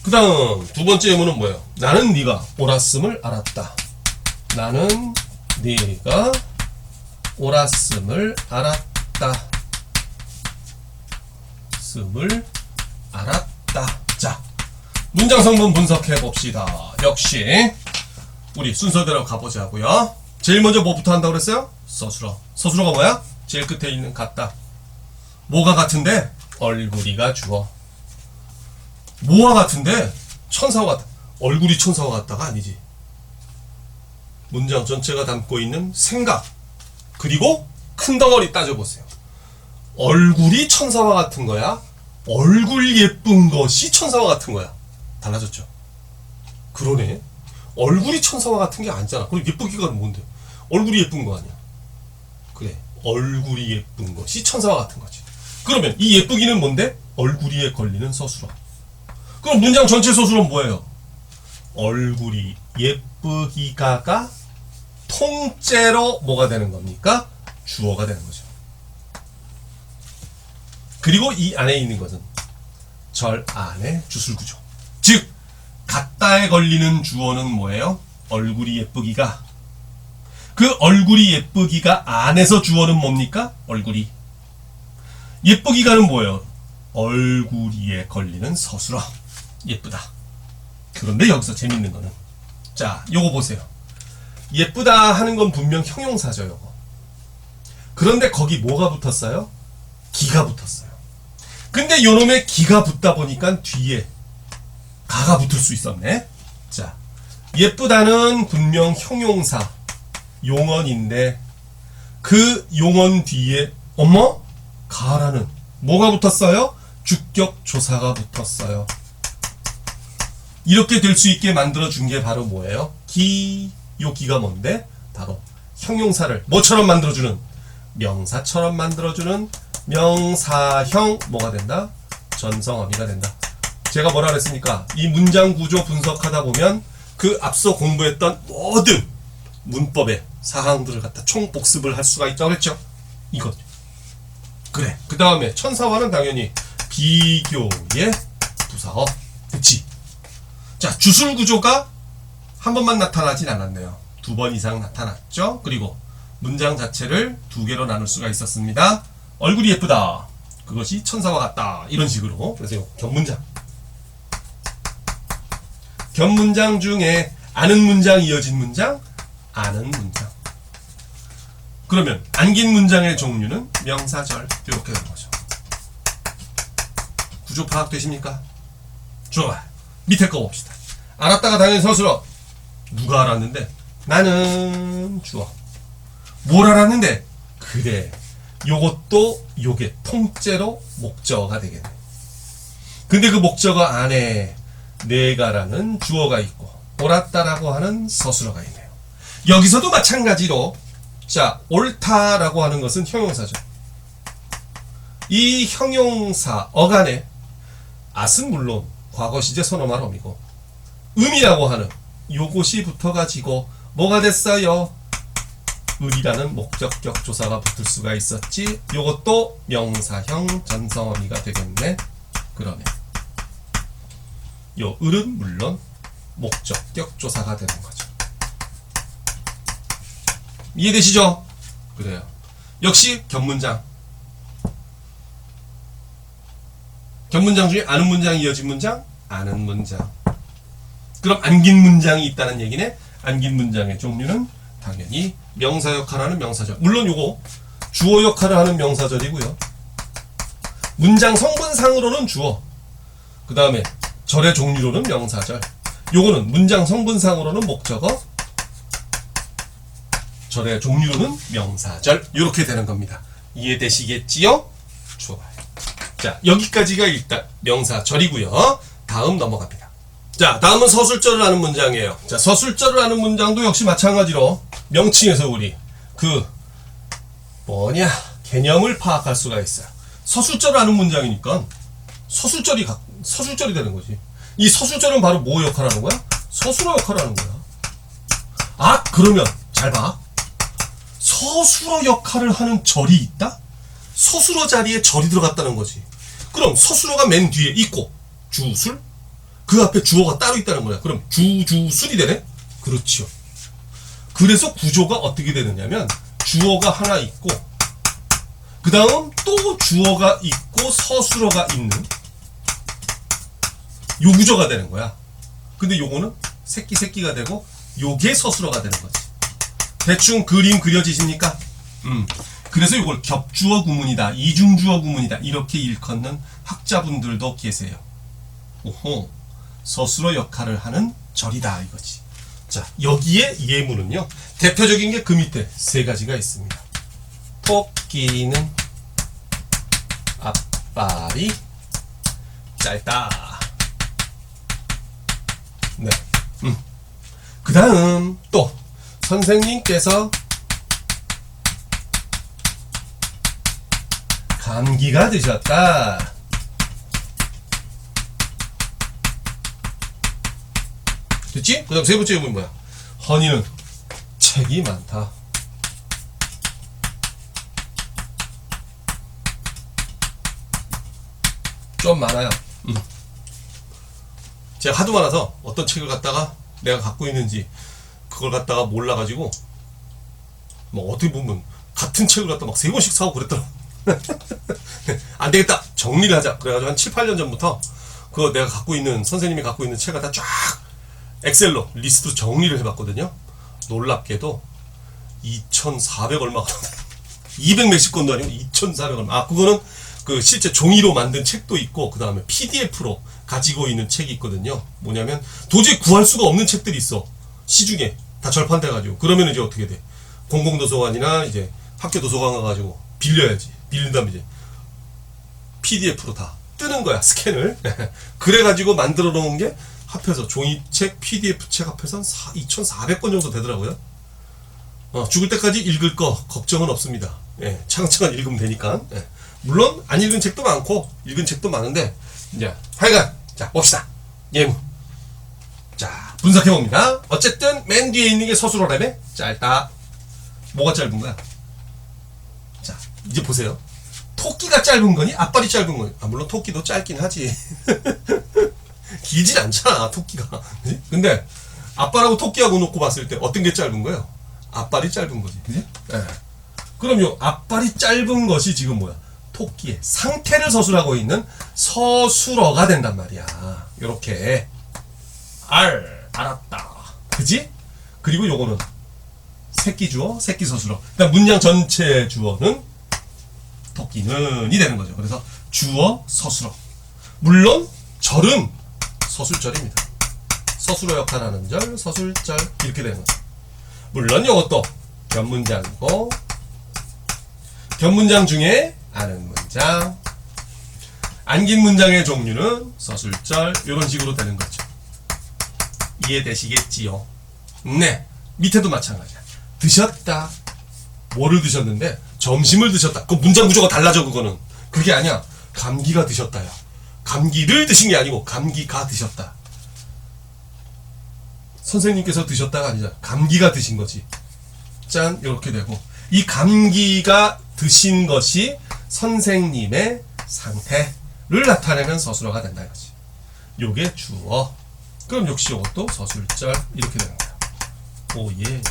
그 다음 2번째 예문은 뭐예요? 나는 네가 옳았음을 알았다. 나는 네가 옳았음을 알았다. 을 알았다. 자, 문장 성분 분석해 봅시다. 역시 우리 순서대로 가보자고요. 제일 먼저 뭐부터 한다고 그랬어요? 서술어. 서술어가 뭐야? 제일 끝에 있는 같다. 뭐가 같은데? 얼굴이가 주어. 뭐와 같은데? 천사와 같다. 얼굴이 천사와 같다가 아니지. 문장 전체가 담고 있는 생각. 그리고 큰 덩어리 따져보세요. 얼굴이 천사와 같은 거야? 얼굴 예쁜 것이 천사와 같은 거야? 달라졌죠? 그러네. 얼굴이 천사와 같은 게 아니잖아. 그럼 예쁘기가 뭔데? 얼굴이 예쁜 거 아니야? 그래. 얼굴이 예쁜 것이 천사와 같은 거지. 그러면 이 예쁘기는 뭔데? 얼굴이에 걸리는 서술어. 그럼 문장 전체 서술어는 뭐예요? 얼굴이 예쁘기가가 통째로 뭐가 되는 겁니까? 주어가 되는 거죠. 그리고 이 안에 있는 것은 절 안의 주술구조. 즉 같다에 걸리는 주어는 뭐예요? 얼굴이 예쁘기가. 그 얼굴이 예쁘기가 안에서 주어는 뭡니까? 얼굴이. 예쁘기가는 뭐예요? 얼굴 위에 걸리는 서술어. 예쁘다. 그런데 여기서 재밌는 거는, 자, 요거 보세요. 예쁘다 하는 건 분명 형용사죠, 요거. 그런데 거기 뭐가 붙었어요? 기가 붙었어요. 근데 요놈의 기가 붙다 보니까 뒤에 가가 붙을 수 있었네. 자, 예쁘다는 분명 형용사, 용언인데 그 용언 뒤에 어머? 가라는 뭐가 붙었어요? 주격 조사가 붙었어요. 이렇게 될 수 있게 만들어준 게 바로 뭐예요? 기. 요 기가 뭔데? 바로 형용사를 뭐처럼 만들어주는? 명사처럼 만들어주는 명사형 뭐가 된다? 전성어미가 된다. 제가 뭐라 그랬습니까? 이 문장 구조 분석하다 보면 그 앞서 공부했던 모든 문법의 사항들을 갖다 총복습을 할 수가 있다고 그랬죠? 이거죠. 그래. 그 다음에 천사화는 당연히 비교의 부사어. 그치? 자, 주술 구조가 한 번만 나타나진 않았네요. 2번 이상 나타났죠? 그리고 문장 자체를 2개로 나눌 수가 있었습니다. 얼굴이 예쁘다. 그것이 천사와 같다. 이런 식으로. 그래서 견문장. 견문장 중에 아는 문장, 이어진 문장, 아는 문장. 그러면 안긴 문장의 종류는 명사절. 이렇게 되는 거죠. 구조 파악되십니까? 좋아요. 밑에 거 봅시다. 알았다가 당연히 서술어. 누가 알았는데? 나는 주어. 뭘 알았는데? 그래. 요것도 요게 통째로 목적어가 되겠네. 근데 그 목적어 안에 내가라는 주어가 있고 옳았다라고 하는 서술어가 있네요. 여기서도 마찬가지로 자, 옳다라고 하는 것은 형용사죠. 이 형용사 어간에 at은 물론 과거 시제 선어말 어미고 음이라고 하는 요것이 붙어가지고 뭐가 됐어요? 을이라는 목적격 조사가 붙을 수가 있었지. 요것도 명사형 전성어미가 되겠네. 그러네. 요 을은 물론 목적격 조사가 되는 거죠. 이해되시죠? 그래요. 역시 견문장. 견문장 중에 아는 문장, 이어진 문장, 아는 문장. 그럼 안긴 문장이 있다는 얘기네. 안긴 문장의 종류는 당연히 명사 역할을 하는 명사절. 물론 요거 주어 역할을 하는 명사절이고요. 문장 성분상으로는 주어. 그 다음에 절의 종류로는 명사절. 요거는 문장 성분상으로는 목적어. 절의 종류로는 명사절. 이렇게 되는 겁니다. 이해되시겠지요? 좋아요. 자, 여기까지가 일단 명사절이고요. 다음 넘어갑니다. 자, 다음은 서술절을 하는 문장이에요. 자, 서술절을 하는 문장도 역시 마찬가지로 명칭에서 우리 개념을 파악할 수가 있어요. 서술절을 하는 문장이니까 서술절이 되는 거지. 이 서술절은 바로 뭐 역할을 하는 거야? 서술어 역할을 하는 거야. 아, 그러면 잘 봐. 서술어 역할을 하는 절이 있다? 서술어 자리에 절이 들어갔다는 거지. 그럼 서술어가 맨 뒤에 있고 주술? 그 앞에 주어가 따로 있다는 거야. 그럼 주술이 되네? 그렇죠. 그래서 구조가 어떻게 되느냐면 주어가 하나 있고 그 다음 또 주어가 있고 서술어가 있는 요 구조가 되는 거야. 근데 요거는 새끼가 되고 요게 서술어가 되는 거지. 대충 그림 그려지십니까? 그래서 이걸 겹주어 구문이다, 이중주어 구문이다 이렇게 일컫는 학자분들도 계세요. 오호, 서술어 역할을 하는 절이다 이거지. 자, 여기에 예문은요, 대표적인 게 그 밑에 3가지가 있습니다. 토끼는 앞발이 짧다. 네. 그 다음 또 선생님께서 감기가 드셨다. 됐지? 그 다음 3번째 예문이 뭐야? 허니는 책이 많다. 좀 많아요. 제가 하도 많아서 어떤 책을 갖다가 내가 갖고 있는지 그걸 갖다가 몰라가지고 뭐 어떻게 보면 같은 책을 갖다 막 3권씩 사고 그랬더라고. 안 되겠다. 정리를 하자. 그래가지고 한 7, 8년 전부터 그거 내가 갖고 있는, 선생님이 갖고 있는 책을 다 쫙 엑셀로 리스트로 정리를 해봤거든요. 놀랍게도 2,400 얼마가 200 몇십 권도 아니고 2,400 얼마. 아, 그거는 그 실제 종이로 만든 책도 있고, 그 다음에 PDF로 가지고 있는 책이 있거든요. 뭐냐면 도저히 구할 수가 없는 책들이 있어. 시중에 다 절판돼가지고. 그러면 이제 어떻게 돼? 공공도서관이나 이제 학교 도서관 가가지고 빌려야지. 빌린 다음에 이제 PDF로 다 뜨는 거야, 스캔을. 그래가지고 만들어 놓은 게 합해서 종이책, PDF책 합해서 2,400권 정도 되더라고요. 죽을 때까지 읽을 거 걱정은 없습니다. 예, 차근차근 읽으면 되니까. 예. 물론 안 읽은 책도 많고 읽은 책도 많은데, 이제 하여간 자 봅시다. 예문. 자, 분석해 봅니다. 어쨌든 맨 뒤에 있는 게 서술어라며. 짧다. 뭐가 짧은 거야? 자, 이제 보세요. 토끼가 짧은 거니? 앞발이 짧은 거니? 아, 물론 토끼도 짧긴 하지. 길진 않잖아, 토끼가. 근데 앞발하고 토끼하고 놓고 봤을 때 어떤 게 짧은 거예요? 앞발이 짧은 거지. 그지? 네. 그럼 요 앞발이 짧은 것이 지금 뭐야? 토끼의 상태를 서술하고 있는 서술어가 된단 말이야. 요렇게. 알았다. 그지? 그리고 요거는 새끼 주어, 새끼 서술어. 그러니까 문장 전체 주어는 토끼는이 되는 거죠. 그래서 주어, 서술어. 물론 절은 서술절입니다. 서술어 역할하는 절, 서술절 이렇게 되는 거죠. 물론 이것도 견문장이고, 견문장 중에 아는 문장, 안긴 문장의 종류는 서술절 이런 식으로 되는 거죠. 이해되시겠지요? 네. 밑에도 마찬가지야. 드셨다. 뭐를 드셨는데? 점심을 드셨다. 그 문장 구조가 달라져. 그거는 그게 아니야. 감기가 드셨다야. 감기를 드신 게 아니고 감기가 드셨다. 선생님께서 드셨다가 아니잖아. 감기가 드신 거지. 짠, 이렇게 되고, 이 감기가 드신 것이 선생님의 상태를 나타내는 서술어가 된다 이거지. 요게 주어. 그럼 역시 이것도 서술절 이렇게 되는 거야. 오, 예.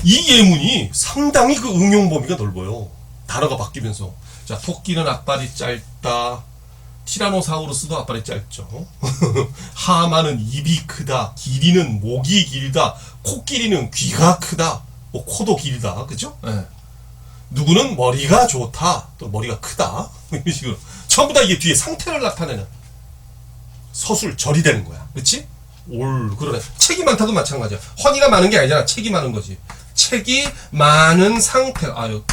이 예문이 상당히 그 응용 범위가 넓어요. 단어가 바뀌면서. 자, 토끼는 앞발이 짧다. 티라노사우루스도 앞발이 짧죠. 하마는 입이 크다. 길이는 목이 길다. 코끼리는 귀가 크다. 뭐 코도 길다. 그죠? 네. 누구는 머리가 좋다. 또 머리가 크다. 이런 식으로. 전부 다 이게 뒤에 상태를 나타내는 서술절이 되는 거야. 그치? 올, 그러네. 책이 많다도 마찬가지야. 허니가 많은 게 아니잖아. 책이 많은 거지. 책이 많은 상태. 아유,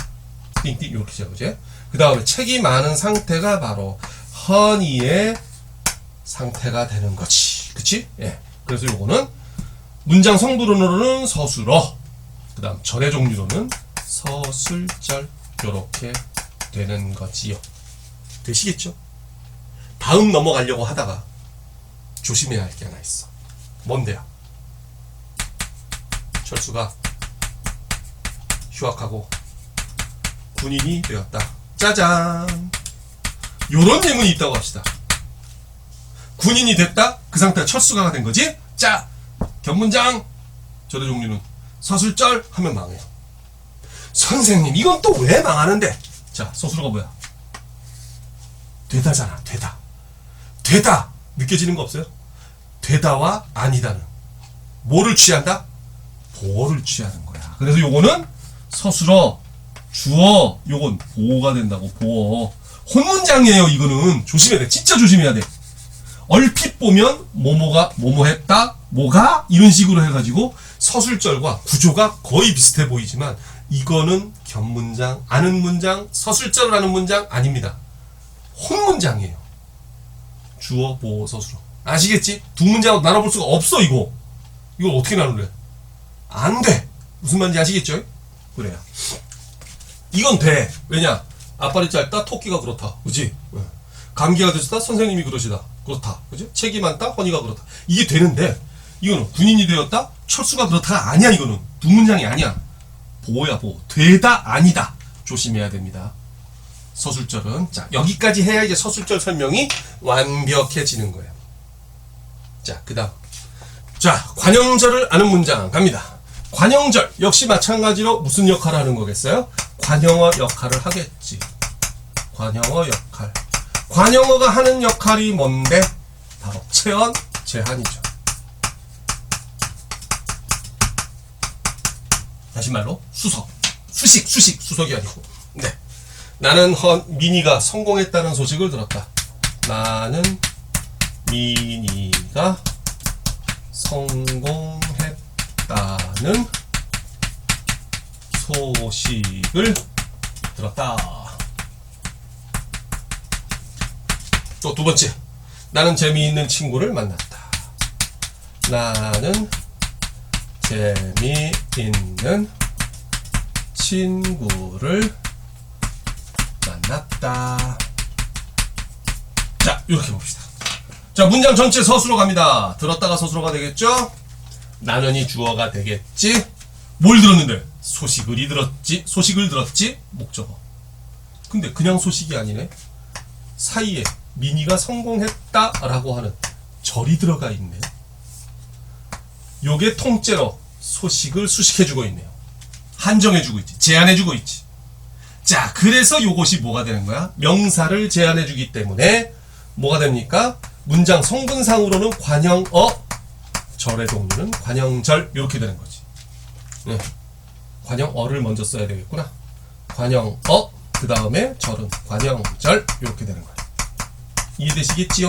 띵띵, 이렇게 시작하지. 그 다음에 책이 많은 상태가 바로 허니의 상태가 되는 거지. 그치? 예. 그래서 요거는 문장 성분으로는 서술어, 그 다음 절의 종류로는 서술절, 요렇게 되는 거지요. 되시겠죠? 다음 넘어가려고 하다가 조심해야 할 게 하나 있어. 뭔데요? 철수가 휴학하고 군인이 되었다. 짜잔! 요런 예문이 있다고 합시다. 군인이 됐다? 그 상태가 철수가가 된 거지? 자, 견문장, 절의 종류는 서술절 하면 망해요. 선생님, 이건 또 왜 망하는데? 자, 서술어가 뭐야? 되다잖아, 되다. 되다! 느껴지는 거 없어요? 되다와 아니다는 뭐를 취한다? 보어를 취하는 거야. 그래서 요거는 서술어, 주어, 요건 보어가 된다고. 보어. 혼문장이에요. 이거는 조심해야 돼. 진짜 조심해야 돼. 얼핏 보면 뭐뭐가 뭐뭐했다, 뭐가 이런 식으로 해가지고 서술절과 구조가 거의 비슷해 보이지만 이거는 견문장, 아는 문장, 서술절을 아는 문장 아닙니다. 혼문장이에요. 주어, 보어, 서술어. 아시겠지? 두 문장으로 나눠볼 수가 없어. 이걸 어떻게 나눌래? 안 돼. 무슨 말인지 아시겠죠? 그래요. 이건 돼. 왜냐? 앞발이 짧다, 토끼가 그렇다. 그지? 감기가 드셨다, 선생님이 그러시다. 그렇다. 그지? 책이 많다, 허니가 그렇다. 이게 되는데, 이거는 군인이 되었다, 철수가 그렇다가 아니야. 이거는 두 문장이 아니야. 보호야, 보호. 되다, 아니다. 조심해야 됩니다. 서술절은. 자, 여기까지 해야 이제 서술절 설명이 완벽해지는 거예요. 자, 그 다음. 자, 관형절을 아는 문장 갑니다. 관형절 역시 마찬가지로 무슨 역할을 하는 거겠어요? 관형어 역할을 하겠지. 관형어 역할. 관형어가 하는 역할이 뭔데? 바로 체언, 제한이죠. 다시 말로 수석. 수식, 수석이 아니고. 네. 나는 미니가 성공했다는 소식을 들었다. 나는 미니가 성공했다는 소식을 들었다. 또 두 번째. 나는 재미있는 친구를 만났다. 나는 재미있는 친구를 만났다. 자, 이렇게 봅시다. 자, 문장 전체 서술어 갑니다. 들었다가 서술어가 되겠죠? 나는이 주어가 되겠지? 뭘 들었는데? 소식을 들었지? 목적어. 근데 그냥 소식이 아니네. 사이에 미니가 성공했다라고 하는 절이 들어가 있네요. 요게 통째로 소식을 수식해주고 있네요. 한정해주고 있지. 제한해주고 있지. 자, 그래서 요것이 뭐가 되는 거야? 명사를 제한해주기 때문에 뭐가 됩니까? 문장 성분상으로는 관형어, 절의 동류는 관형절 이렇게 되는 거지. 네. 관형어를 먼저 써야 되겠구나. 관형어, 그 다음에 절은 관형절 이렇게 되는 거야. 이해되시겠지요?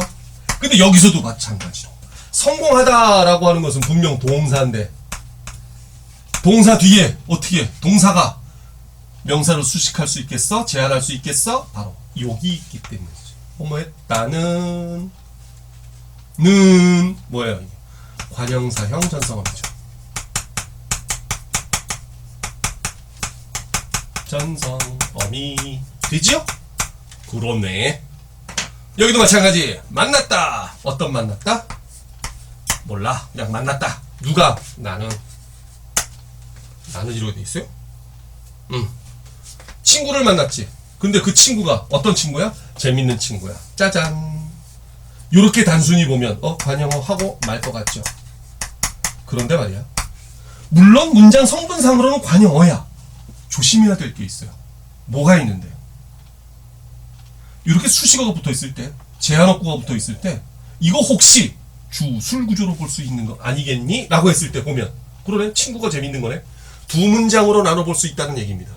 근데 여기서도 마찬가지로 성공하다라고 하는 것은 분명 동사인데 동사 뒤에 어떻게 동사가 명사를 수식할 수 있겠어? 제한할 수 있겠어? 바로 여기 있기 때문이지. 뭐 했다는 는 뭐예요? 이게 관형사형 전성어이죠. 전성어미 되지요? 그러네. 여기도 마찬가지. 만났다. 어떤 만났다? 몰라. 그냥 만났다. 누가? 나는 이렇게 돼 있어요? 친구를 만났지. 근데 그 친구가 어떤 친구야? 재밌는 친구야. 짜잔. 요렇게 단순히 보면 관형어 하고 말 것 같죠. 그런데 말이야. 물론 문장 성분상으로는 관형어야. 조심해야 될 게 있어요. 뭐가 있는데? 이렇게 수식어가 붙어 있을 때, 제한어구가 붙어 있을 때, 이거 혹시 주술 구조로 볼 수 있는 거 아니겠니? 라고 했을 때 보면, 그러네. 친구가 재밌는 거네. 두 문장으로 나눠볼 수 있다는 얘기입니다.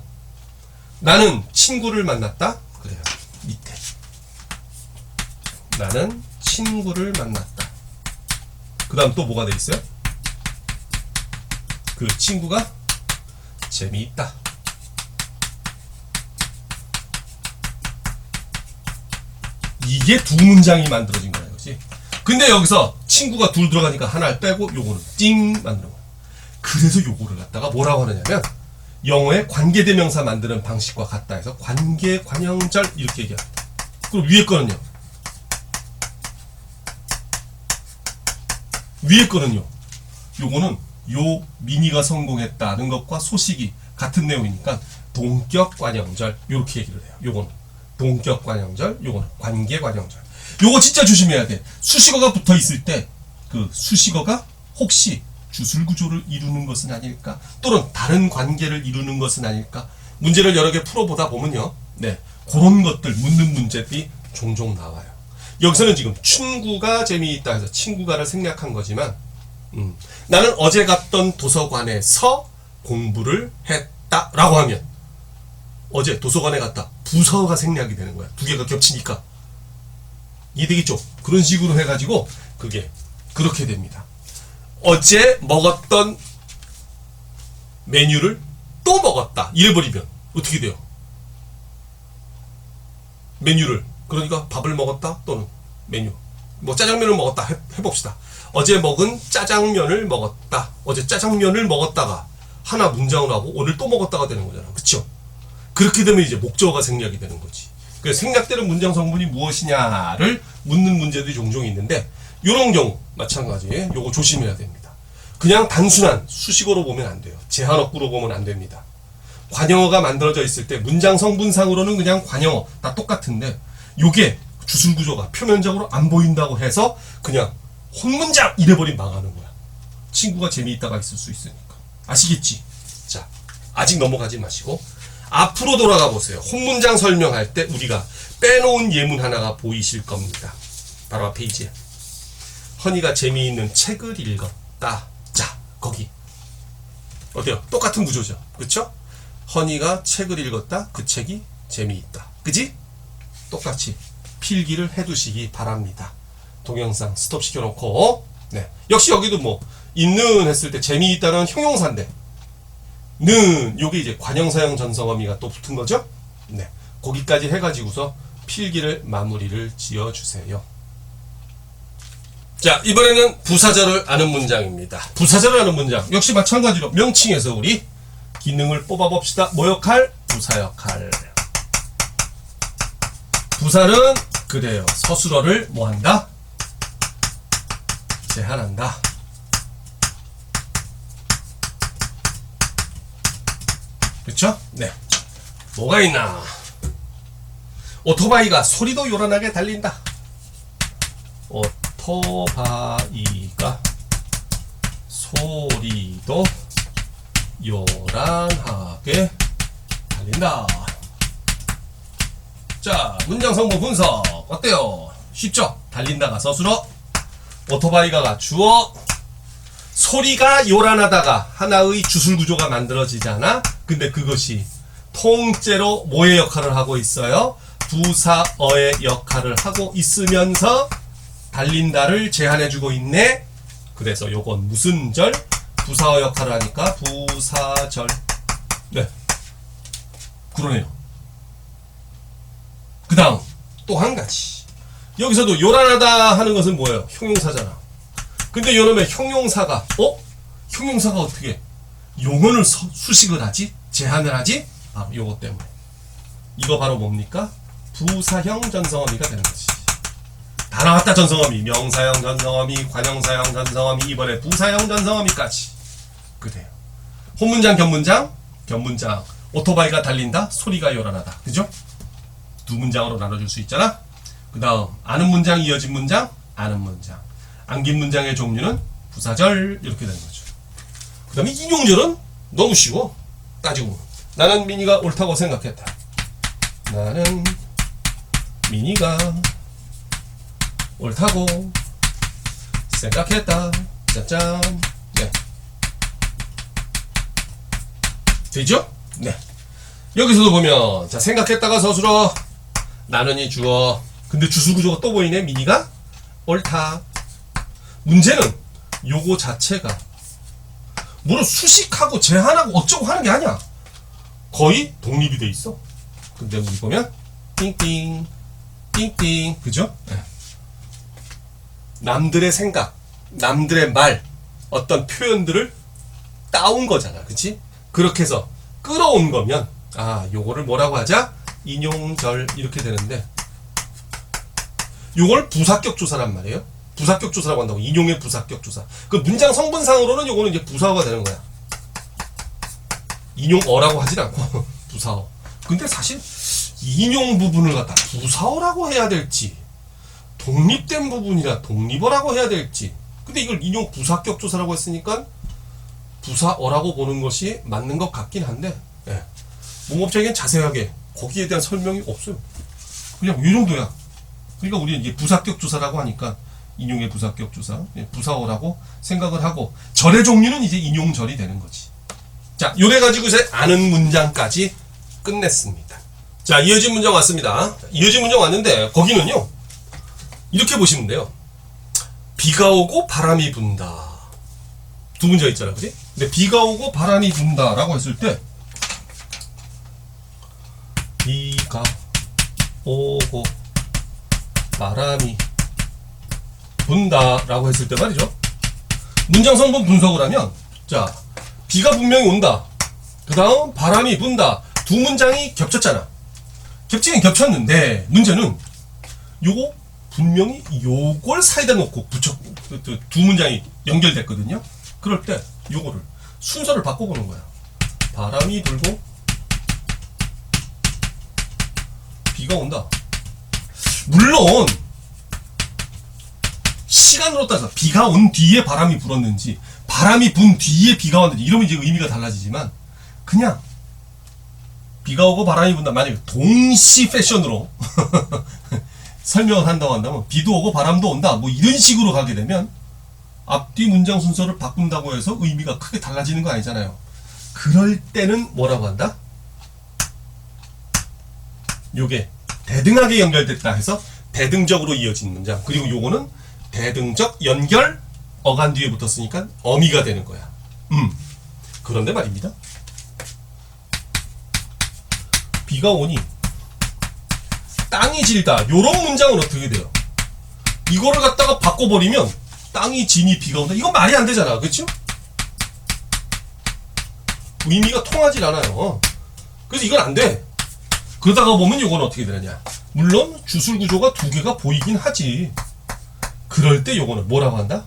나는 친구를 만났다. 그래요. 밑에. 나는 친구를 만났다. 그 다음 또 뭐가 돼 있어요? 그 친구가 재미있다. 이게 두 문장이 만들어진 거야, 이거지. 근데 여기서 친구가 둘 들어가니까 하나를 빼고 요거는 띵 만드는 거야. 그래서 요거를 갖다가 뭐라고 하느냐면 영어의 관계대명사 만드는 방식과 같다 해서 관계, 관형절 이렇게 얘기합니다. 그리고 위에 거는요. 요거는 요 미니가 성공했다는 것과 소식이 같은 내용이니까 동격 관형절 이렇게 얘기를 해요. 요거는 동격 관형절, 요거는 관계 관형절. 요거 진짜 조심해야 돼. 수식어가 붙어 있을 때 그 수식어가 혹시 주술 구조를 이루는 것은 아닐까? 또는 다른 관계를 이루는 것은 아닐까? 문제를 여러 개 풀어보다 보면요. 네. 그런 것들 묻는 문제들이 종종 나와요. 여기서는 지금 친구가 재미있다 해서 친구가를 생략한 거지만 나는 어제 갔던 도서관에서 공부를 했다라고 하면 어제 도서관에 갔다. 부서가 생략이 되는 거야. 두 개가 겹치니까. 이해되겠죠? 그런 식으로 해가지고 그게 그렇게 됩니다. 어제 먹었던 메뉴를 또 먹었다. 이래버리면 어떻게 돼요? 메뉴를 그러니까 밥을 먹었다 또는 메뉴 뭐 짜장면을 먹었다 해봅시다. 어제 먹은 짜장면을 먹었다. 어제 짜장면을 먹었다가 하나 문장을 하고 오늘 또 먹었다가 되는 거잖아. 그쵸? 그렇게 되면 이제 목적어가 생략이 되는 거지. 그래서 생략되는 문장 성분이 무엇이냐를 묻는 문제들이 종종 있는데 이런 경우 마찬가지 요거 조심해야 됩니다. 그냥 단순한 수식어로 보면 안 돼요. 제한어구로 보면 안 됩니다. 관형어가 만들어져 있을 때 문장 성분상으로는 그냥 관형어 다 똑같은데 요게 주술구조가 표면적으로 안 보인다고 해서 그냥 혼문장 이래버리면 망하는 거야. 친구가 재미있다가 있을 수 있으니까. 아시겠지? 자, 아직 넘어가지 마시고 앞으로 돌아가 보세요. 혼문장 설명할 때 우리가 빼놓은 예문 하나가 보이실 겁니다. 바로 앞 페이지에 허니가 재미있는 책을 읽었다. 자, 거기 어때요? 똑같은 구조죠. 그쵸? 허니가 책을 읽었다. 그 책이 재미있다. 그지? 똑같이 필기를 해두시기 바랍니다. 동영상 스톱 시켜놓고. 네. 역시 여기도 뭐 있는 했을 때 재미있다는 형용사인데 는 요게 이제 관형사형 전성어미가 또 붙은 거죠. 네. 거기까지 해가지고서 필기를 마무리를 지어주세요. 자, 이번에는 부사절을 아는 문장입니다. 부사절을 아는 문장 역시 마찬가지로 명칭에서 우리 기능을 뽑아봅시다. 뭐 역할? 부사 역할. 부사는 그래요. 서술어를 뭐한다? 제한한다. 그렇죠? 네. 뭐가 있나? 오토바이가 소리도 요란하게 달린다. 오토바이가 소리도 요란하게 달린다. 자, 문장 성분 분석 어때요? 쉽죠? 달린다가 서술어, 오토바이가가 주어, 소리가 요란하다가 하나의 주술 구조가 만들어지잖아. 근데 그것이 통째로 뭐의 역할을 하고 있어요? 부사어의 역할을 하고 있으면서 달린다를 제한해주고 있네. 그래서 요건 무슨 절? 부사어 역할을 하니까 부사절. 네, 그러네요. 그 다음 또 한 가지. 여기서도 요란하다 하는 것은 뭐예요? 형용사잖아. 근데 요놈의 형용사가 형용사가 어떻게 용언을 수식을 하지? 제한을 하지? 아, 요거 때문에. 이거 바로 뭡니까? 부사형 전성어미가 되는 거지. 다 나왔다. 전성어미, 명사형 전성어미, 관형사형 전성어미, 이번에 부사형 전성어미까지. 그래요. 혼문장, 견문장, 견문장. 오토바이가 달린다, 소리가 요란하다. 그죠? 두 문장으로 나눠줄 수 있잖아. 그 다음 아는 문장, 이어진 문장, 아는 문장. 안긴 문장의 종류는 부사절. 이렇게 되는 거죠. 그 다음에 인용절은 너무 쉬워. 따지고 나는 미니가 옳다고 생각했다. 나는 미니가 옳다고 생각했다. 짠짠. 네. 되죠? 네. 여기서도 보면 자, 생각했다가 서술어, 나는이 주어. 근데 주술구조가 또 보이네. 미니가 옳다. 문제는 요거 자체가 뭐로 수식하고 제한하고 어쩌고 하는 게 아니야. 거의 독립이 돼 있어. 근데 우리 보면 띵띵 띵띵. 그죠? 네. 남들의 생각, 남들의 말, 어떤 표현들을 따온 거잖아. 그치? 그렇게 해서 끌어온 거면 아, 요거를 뭐라고 하자? 인용절. 이렇게 되는데 요걸 부사격 조사란 말이에요. 부사격 조사라고 한다고. 인용의 부사격 조사. 그 문장 성분상으로는 요거는 이제 부사어가 되는 거야. 인용어라고 하진 않고 부사어. 근데 사실 인용 부분을 갖다 부사어라고 해야 될지, 독립된 부분이라 독립어라고 해야 될지. 근데 이걸 인용 부사격 조사라고 했으니까 부사어라고 보는 것이 맞는 것 같긴 한데, 예. 문법적인 자세하게 거기에 대한 설명이 없어요. 그냥 이 정도야. 그러니까 우리는 이제 부사격 조사라고 하니까 인용의 부사격 조사, 부사어라고 생각을 하고, 절의 종류는 이제 인용절이 되는 거지. 자, 요래 가지고 이제 아는 문장까지 끝냈습니다. 자, 이어진 문장 왔습니다. 이어진 문장 왔는데 거기는요, 이렇게 보시면 돼요. 비가 오고 바람이 분다. 두 문제가 있잖아, 그지? 근데 비가 오고 바람이 분다라고 했을 때, 비가 오고 바람이 분다라고 했을 때 말이죠. 문장 성분 분석을 하면, 자, 비가 분명히 온다. 그 다음 바람이 분다. 두 문장이 겹쳤잖아. 겹치긴 겹쳤는데 문제는 요거 분명히 요걸 사이다 놓고 두 문장이 연결됐거든요. 그럴 때 요거를 순서를 바꿔보는 거야. 바람이 불고 비가 온다. 물론 시간으로 따라서 비가 온 뒤에 바람이 불었는지 바람이 분 뒤에 비가 왔는데 이러면 이제 의미가 달라지지만 그냥 비가 오고 바람이 분다. 만약에 동시 패션으로 설명을 한다고 한다면 비도 오고 바람도 온다. 뭐 이런 식으로 가게 되면 앞뒤 문장 순서를 바꾼다고 해서 의미가 크게 달라지는 거 아니잖아요. 그럴 때는 뭐라고 한다? 요게 대등하게 연결됐다 해서 대등적으로 이어진 문장. 그리고 요거는 대등적 연결 어간 뒤에 붙었으니까 어미가 되는 거야. 그런데 말입니다. 비가 오니 땅이 질다. 요런 문장은 어떻게 돼요? 이거를 갖다가 바꿔버리면 땅이 지니 비가 온다. 이건 말이 안 되잖아. 그렇죠? 의미가 통하질 않아요. 그래서 이건 안 돼. 그러다가 보면 요건 어떻게 되느냐. 물론 주술 구조가 두 개가 보이긴 하지. 그럴 때 요거는 뭐라고 한다?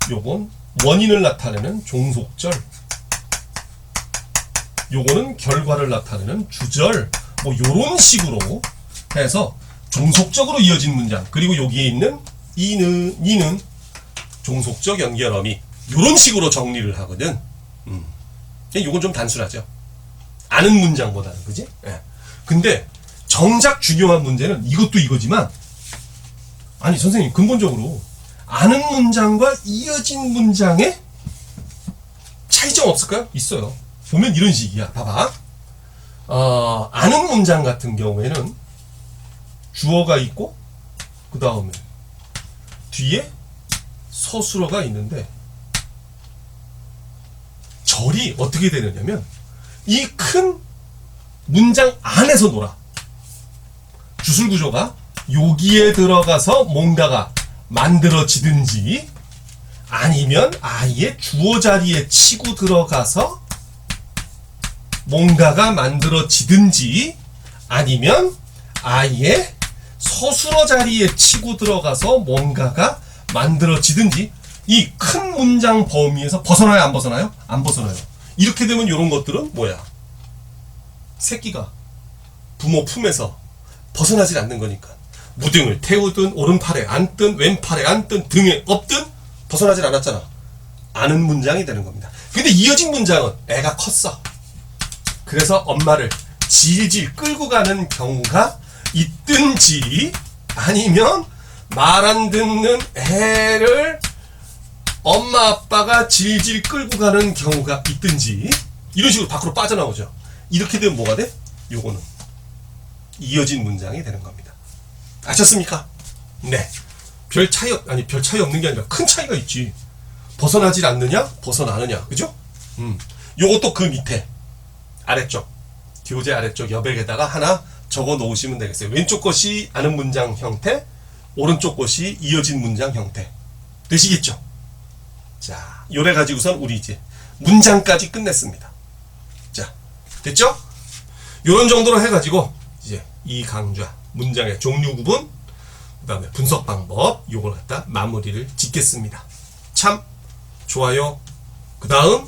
요건 원인을 나타내는 종속절, 요거는 결과를 나타내는 주절, 뭐 요런 식으로 해서 종속적으로 이어진 문장. 그리고 여기에 있는 이는 종속적 연결어미. 요런 식으로 정리를 하거든. 요건 좀 단순하죠. 아는 문장보다는. 그지? 예. 근데 정작 중요한 문제는 이것도 이거지만, 아니 선생님 근본적으로 아는 문장과 이어진 문장에 차이점 없을까요? 있어요. 보면 이런 식이야. 봐봐. 아는 문장 같은 경우에는 주어가 있고 그 다음에 뒤에 서술어가 있는데 절이 어떻게 되느냐면 이 큰 문장 안에서 놀아. 주술 구조가 여기에 들어가서 뭔가가 만들어지든지 아니면 아예 주어 자리에 치고 들어가서 뭔가가 만들어지든지 아니면 아예 서술어 자리에 치고 들어가서 뭔가가 만들어지든지 이 큰 문장 범위에서 벗어나요? 안 벗어나요? 안 벗어나요. 이렇게 되면 이런 것들은 뭐야? 새끼가 부모 품에서 벗어나질 않는 거니까 무등을 태우든 오른팔에 앉든 왼팔에 앉든 등에 업든 벗어나질 않았잖아. 아는 문장이 되는 겁니다. 근데 이어진 문장은 애가 컸어. 그래서 엄마를 질질 끌고 가는 경우가 있든지 아니면 말 안 듣는 애를 엄마 아빠가 질질 끌고 가는 경우가 있든지 이런 식으로 밖으로 빠져나오죠. 이렇게 되면 뭐가 돼? 요거는 이어진 문장이 되는 겁니다. 아셨습니까? 네. 별 차이 없는 게 아니라 큰 차이가 있지. 벗어나질 않느냐? 벗어나느냐. 그죠? 요것도 그 밑에 아래쪽 교재 아래쪽 여백에다가 하나 적어 놓으시면 되겠어요. 왼쪽 것이 아는 문장 형태, 오른쪽 것이 이어진 문장 형태. 되시겠죠? 자, 요래 가지고선 우리 이제 문장까지 끝냈습니다. 자, 됐죠? 요런 정도로 해가지고 이제 이 강좌 문장의 종류 구분, 그 다음에 분석 방법 요걸 갖다 마무리를 짓겠습니다. 참 좋아요, 그 다음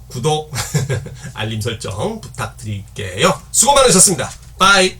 구독 알림 설정 부탁드릴게요. 수고 많으셨습니다. 빠이.